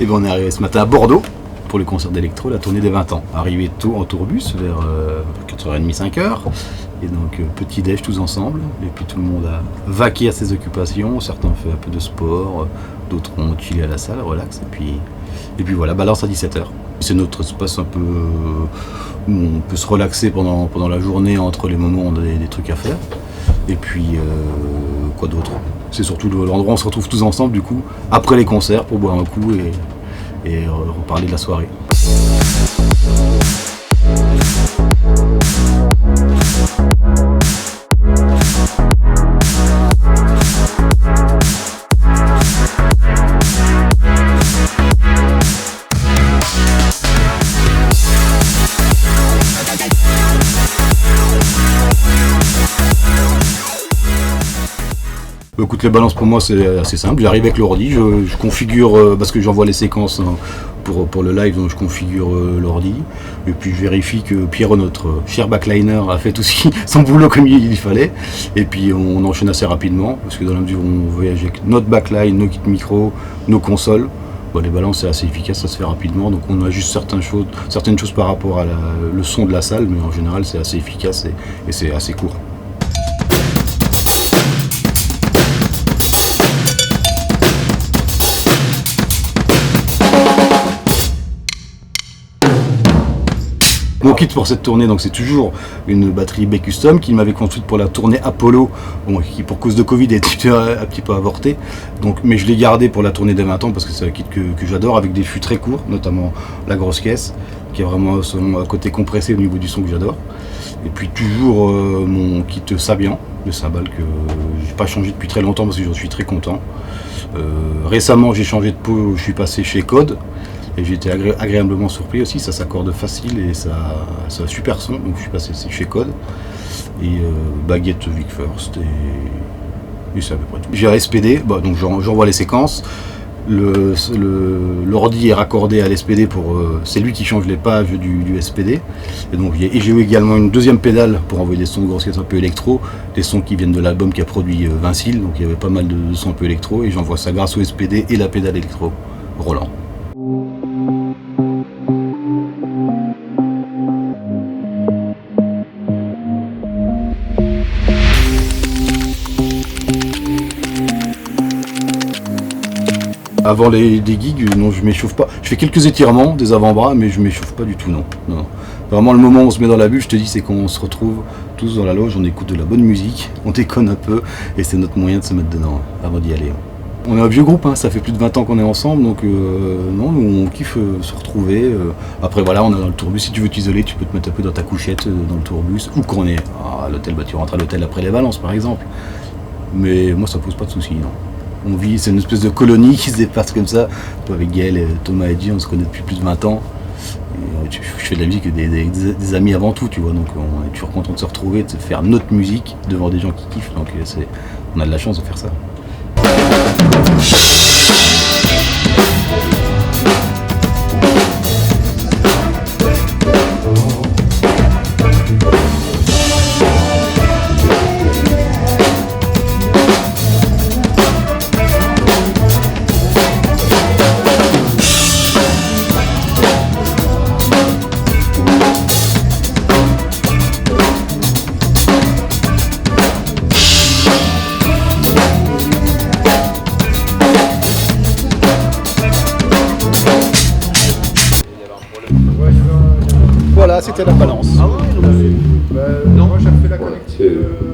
Et ben on est arrivé ce matin à Bordeaux pour le concert d'électro, la tournée des 20 ans. Arrivé tôt en tourbus vers 4h30, 5h. Et donc petit déj tous ensemble. Et puis tout le monde a vaqué à ses occupations. Certains ont fait un peu de sport, d'autres ont chillé à la salle, relax. Et puis voilà, balance à 17h. C'est notre espace un peu où on peut se relaxer pendant la journée entre les moments où on a des trucs à faire. Et puis quoi d'autre? C'est surtout l'endroit où on se retrouve tous ensemble du coup, après les concerts pour boire un coup et reparler de la soirée. Écoute, les balances pour moi c'est assez simple, j'arrive avec l'ordi, je configure, parce que j'envoie les séquences pour le live, donc je configure l'ordi, et puis je vérifie que Pierrot, notre cher backliner, a fait aussi son boulot comme il fallait, et puis on enchaîne assez rapidement, parce que dans la mesure où on voyage avec notre backline, nos kits micro, nos consoles, les balances c'est assez efficace, ça se fait rapidement, donc on ajuste certaines choses par rapport à le son de la salle, mais en général c'est assez efficace et c'est assez court. Mon kit pour cette tournée, donc c'est toujours une batterie B-Custom qu'il m'avait construite pour la tournée Apollo, qui pour cause de Covid est un petit peu avortée. Mais je l'ai gardé pour la tournée des 20 ans parce que c'est un kit que j'adore, avec des fûts très courts, notamment la grosse caisse, qui est vraiment son côté compressé au niveau du son que j'adore. Et puis toujours mon kit Sabian, le cymbale que j'ai pas changé depuis très longtemps parce que j'en suis très content. Récemment j'ai changé de peau, je suis passé chez Code. Et j'ai été agréablement surpris aussi, ça s'accorde facile et ça a un super son, donc je suis passé chez Code. Et baguette Vic First et c'est à peu près tout. J'ai un SPD, donc j'envoie les séquences. L'ordi est raccordé à l'SPD c'est lui qui change les pages du SPD. Et j'ai eu également une deuxième pédale pour envoyer des sons de grosse caisse un peu électro, des sons qui viennent de l'album qu'a produit Vincile, donc il y avait pas mal de sons un peu électro et j'envoie ça grâce au SPD et la pédale électro Roland. Avant des gigs, non, je m'échauffe pas. Je fais quelques étirements des avant-bras, mais je m'échauffe pas du tout, non. Vraiment, le moment où on se met dans la bulle, je te dis, c'est quand on se retrouve tous dans la loge, on écoute de la bonne musique, on déconne un peu, et c'est notre moyen de se mettre dedans avant d'y aller. On est un vieux groupe, ça fait plus de 20 ans qu'on est ensemble, donc non, nous on kiffe se retrouver. Après voilà, on est dans le tourbus, si tu veux t'isoler, tu peux te mettre un peu dans ta couchette dans le tourbus, ou quand on est à l'hôtel, tu rentres à l'hôtel après les balances par exemple. Mais moi ça pose pas de soucis, non. On vit, c'est une espèce de colonie qui se dépasse comme ça. Avec Gaël, Thomas et Guy, on se connaît depuis plus de 20 ans. Et je fais de la musique des amis avant tout, tu vois. Donc on est toujours content de se retrouver, de faire notre musique devant des gens qui kiffent. Donc on a de la chance de faire ça. Voilà, c'était la balance. Ah oui, non, moi j'ai refait la connectique.